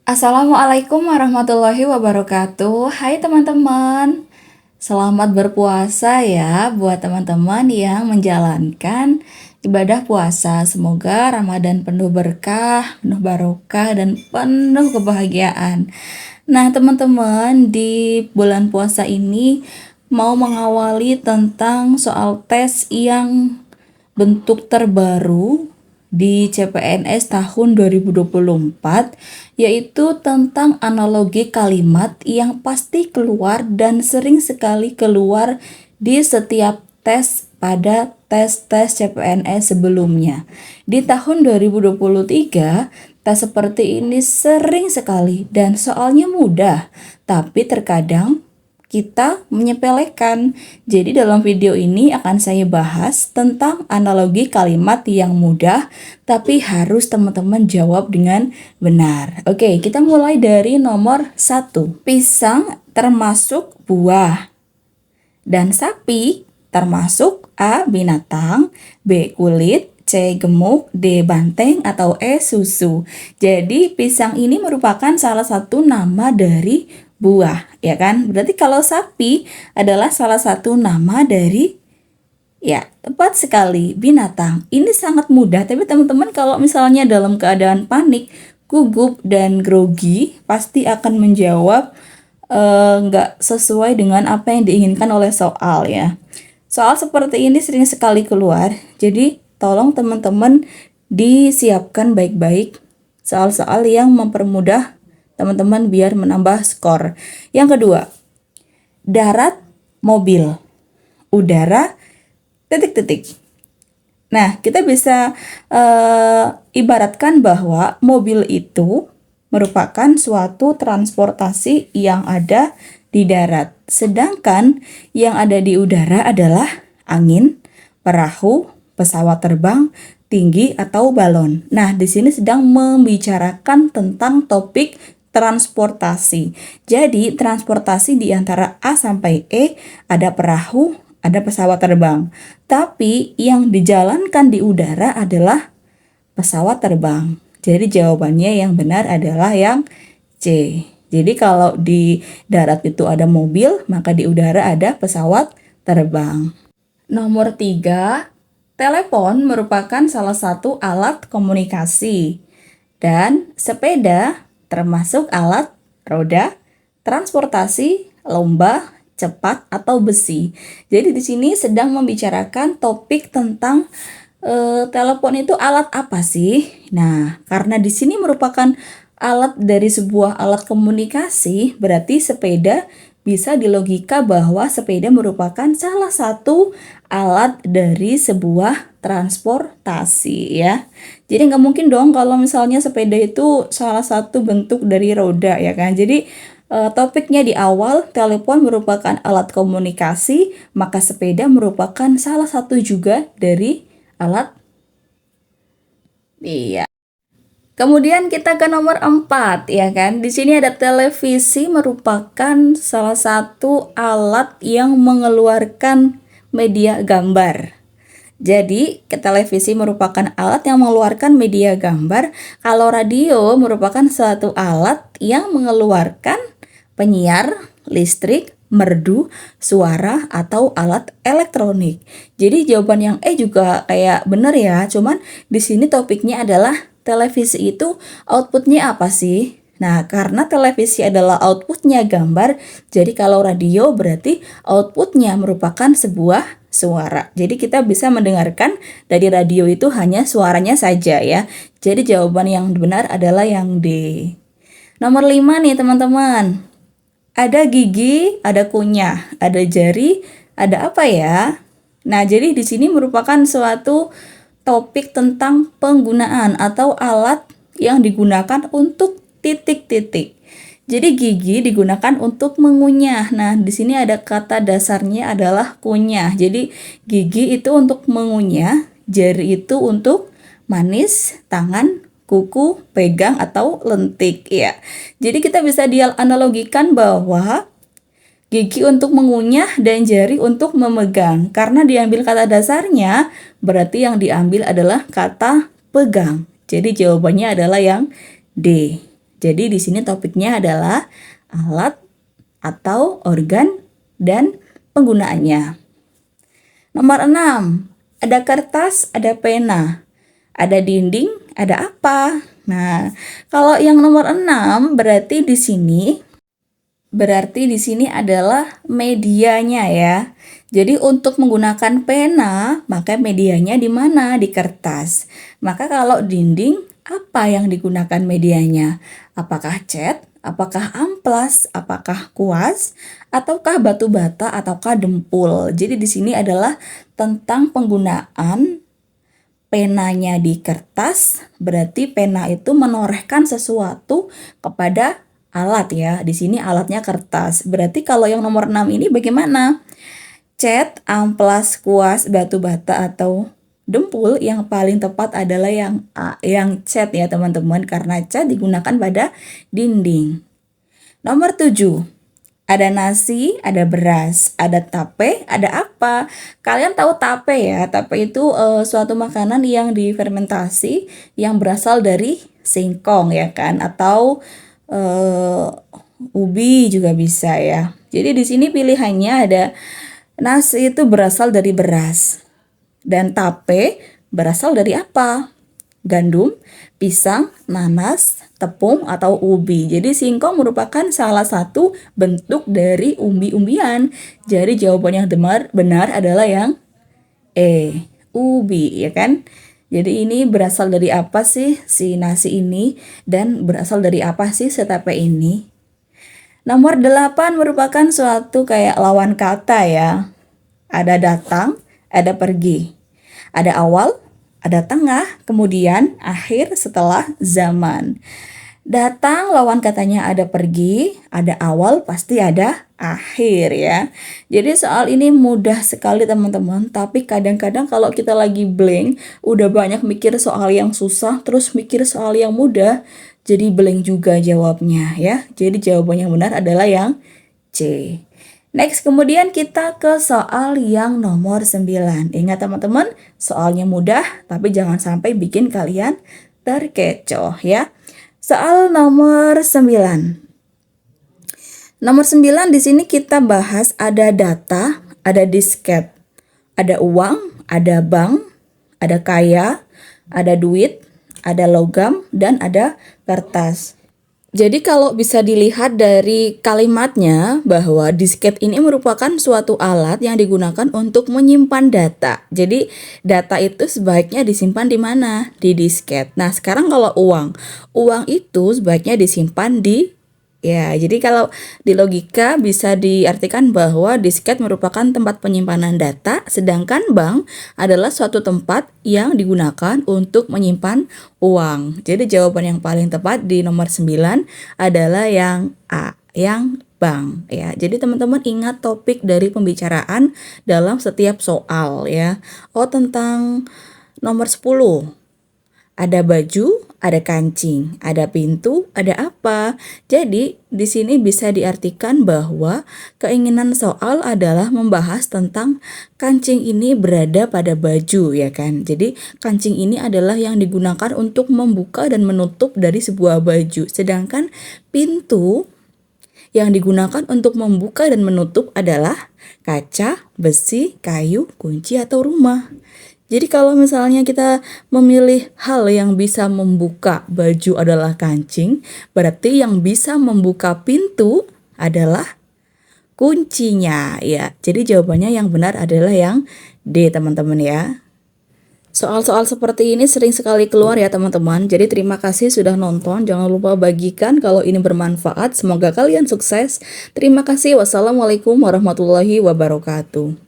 Assalamualaikum warahmatullahi wabarakatuh. Hai teman-teman, selamat berpuasa ya buat teman-teman yang menjalankan ibadah puasa. Semoga Ramadan penuh berkah, penuh barokah, dan penuh kebahagiaan. Nah teman-teman, di bulan puasa ini mau mengawali tentang soal tes yang bentuk terbaru di CPNS tahun 2024, yaitu tentang analogi kalimat yang pasti keluar dan sering sekali keluar di setiap tes pada tes-tes CPNS sebelumnya. Di tahun 2023, tes seperti ini sering sekali dan soalnya mudah, tapi terkadang kita menyepelekan. Jadi dalam video ini akan saya bahas tentang analogi kalimat yang mudah tapi harus teman-teman jawab dengan benar. Oke, kita mulai dari nomor 1. Pisang termasuk buah dan sapi termasuk A. binatang, B. kulit, C. gemuk, D. banteng, atau E. susu. Jadi pisang ini merupakan salah satu nama dari buah, ya kan? Berarti kalau sapi adalah salah satu nama dari, ya, tepat sekali, binatang. Ini sangat mudah, tapi teman-teman kalau misalnya dalam keadaan panik, gugup, dan grogi, pasti akan menjawab nggak sesuai dengan apa yang diinginkan oleh soal ya. Soal seperti ini sering sekali keluar, jadi tolong teman-teman disiapkan baik-baik soal-soal yang mempermudah teman-teman biar menambah skor. Yang kedua, darat, mobil, udara, titik-titik. Nah, kita bisa ibaratkan bahwa mobil itu merupakan suatu transportasi yang ada di darat. Sedangkan yang ada di udara adalah angin, perahu, pesawat terbang, tinggi, atau balon. Nah, di sini sedang membicarakan tentang topik transportasi. Jadi, transportasi di antara A sampai E ada perahu, ada pesawat terbang. Tapi yang dijalankan di udara adalah pesawat terbang. Jadi jawabannya yang benar adalah yang C. Jadi kalau di darat itu ada mobil, maka di udara ada pesawat terbang. Nomor 3, telepon merupakan salah satu alat komunikasi. Dan sepeda termasuk alat roda, transportasi, lomba, cepat, atau besi. Jadi di sini sedang membicarakan topik tentang telepon itu alat apa sih? Nah, karena di sini merupakan alat dari sebuah alat komunikasi, berarti sepeda bisa dilogika bahwa sepeda merupakan salah satu alat dari sebuah transportasi ya. Jadi nggak mungkin dong kalau misalnya sepeda itu salah satu bentuk dari roda ya kan. Jadi topiknya di awal, telepon merupakan alat komunikasi, maka sepeda merupakan salah satu juga dari alat. Iya. Kemudian kita ke nomor 4 ya kan. Di sini ada televisi merupakan salah satu alat yang mengeluarkan media gambar. Jadi, televisi merupakan alat yang mengeluarkan media gambar. Kalau radio merupakan suatu alat yang mengeluarkan penyiar, listrik, merdu, suara, atau alat elektronik. Jadi jawaban yang E juga kayak bener ya, cuman di sini topiknya adalah televisi itu outputnya apa sih? Nah, karena televisi adalah outputnya gambar, jadi kalau radio berarti outputnya merupakan sebuah suara. Jadi kita bisa mendengarkan dari radio itu hanya suaranya saja ya. Jadi jawaban yang benar adalah yang D. Nomor 5 nih teman-teman. Ada gigi, ada kunyah, ada jari, ada apa ya? Nah, jadi di sini merupakan suatu topik tentang penggunaan atau alat yang digunakan untuk titik-titik. Jadi gigi digunakan untuk mengunyah. Nah, di sini ada kata dasarnya adalah kunyah. Jadi gigi itu untuk mengunyah, jari itu untuk manis, tangan kuku, pegang, atau lentik ya. Jadi kita bisa dianalogikan bahwa gigi untuk mengunyah dan jari untuk memegang. Karena diambil kata dasarnya, berarti yang diambil adalah kata pegang. Jadi jawabannya adalah yang D. Jadi di sini topiknya adalah alat atau organ dan penggunaannya. Nomor 6, ada kertas, ada pena, ada dinding, ada apa? Nah, kalau yang nomor 6 berarti di sini adalah medianya ya. Jadi untuk menggunakan pena, maka medianya di mana? Di kertas. Maka kalau dinding, apa yang digunakan medianya? Apakah cat? Apakah amplas? Apakah kuas? Ataukah batu bata? Ataukah dempul? Jadi di sini adalah tentang penggunaan penanya di kertas, berarti pena itu menorehkan sesuatu kepada alat ya. Di sini alatnya kertas. Berarti kalau yang nomor 6 ini bagaimana? Cat, amplas, kuas, batu bata atau dempul? Yang paling tepat adalah yang A, yang cat ya teman-teman, karena cat digunakan pada dinding. Nomor 7. Ada nasi, ada beras, ada tape, ada apa? Kalian tahu tape ya? Tape itu suatu makanan yang difermentasi yang berasal dari singkong ya kan? Atau ubi juga bisa ya. Jadi di sini pilihannya ada nasi itu berasal dari beras dan tape berasal dari apa? Gandum, pisang, nanas, tepung, atau ubi. Jadi singkong merupakan salah satu bentuk dari umbi-umbian. Jadi jawaban yang benar adalah yang E, ubi ya kan? Jadi ini berasal dari apa sih si nasi ini dan berasal dari apa sih si tape ini? Nomor 8 merupakan suatu kayak lawan kata ya. Ada datang, ada pergi. Ada awal, ada tengah, kemudian akhir setelah zaman. Datang lawan katanya ada pergi, ada awal pasti ada akhir ya. Jadi soal ini mudah sekali teman-teman, tapi kadang-kadang kalau kita lagi blank, udah banyak mikir soal yang susah, terus mikir soal yang mudah, jadi blank juga jawabnya ya. Jadi jawaban yang benar adalah yang C. Next, kemudian kita ke soal yang nomor 9. Ingat teman-teman, soalnya mudah, tapi jangan sampai bikin kalian terkecoh ya. Soal nomor 9. Nomor 9 di sini kita bahas ada data, ada disket, ada uang, ada bank, ada kaya, ada duit, ada logam, dan ada kertas. Jadi kalau bisa dilihat dari kalimatnya bahwa disket ini merupakan suatu alat yang digunakan untuk menyimpan data. Jadi data itu sebaiknya disimpan di mana? Di disket. Nah, sekarang kalau uang itu sebaiknya disimpan di jadi kalau di logika bisa diartikan bahwa disket merupakan tempat penyimpanan data, sedangkan bank adalah suatu tempat yang digunakan untuk menyimpan uang. Jadi jawaban yang paling tepat di nomor 9 adalah yang A, yang bank ya. Jadi teman-teman ingat topik dari pembicaraan dalam setiap soal ya. Tentang nomor 10. Ada baju, ada kancing, ada pintu, ada apa? Jadi, di sini bisa diartikan bahwa keinginan soal adalah membahas tentang kancing ini berada pada baju, ya kan? Jadi, kancing ini adalah yang digunakan untuk membuka dan menutup dari sebuah baju. Sedangkan pintu yang digunakan untuk membuka dan menutup adalah kaca, besi, kayu, kunci, atau rumah. Jadi kalau misalnya kita memilih hal yang bisa membuka baju adalah kancing, berarti yang bisa membuka pintu adalah kuncinya ya. Jadi jawabannya yang benar adalah yang D teman-teman ya. Soal-soal seperti ini sering sekali keluar ya teman-teman. Jadi terima kasih sudah nonton. Jangan lupa bagikan kalau ini bermanfaat. Semoga kalian sukses. Terima kasih. Wassalamualaikum warahmatullahi wabarakatuh.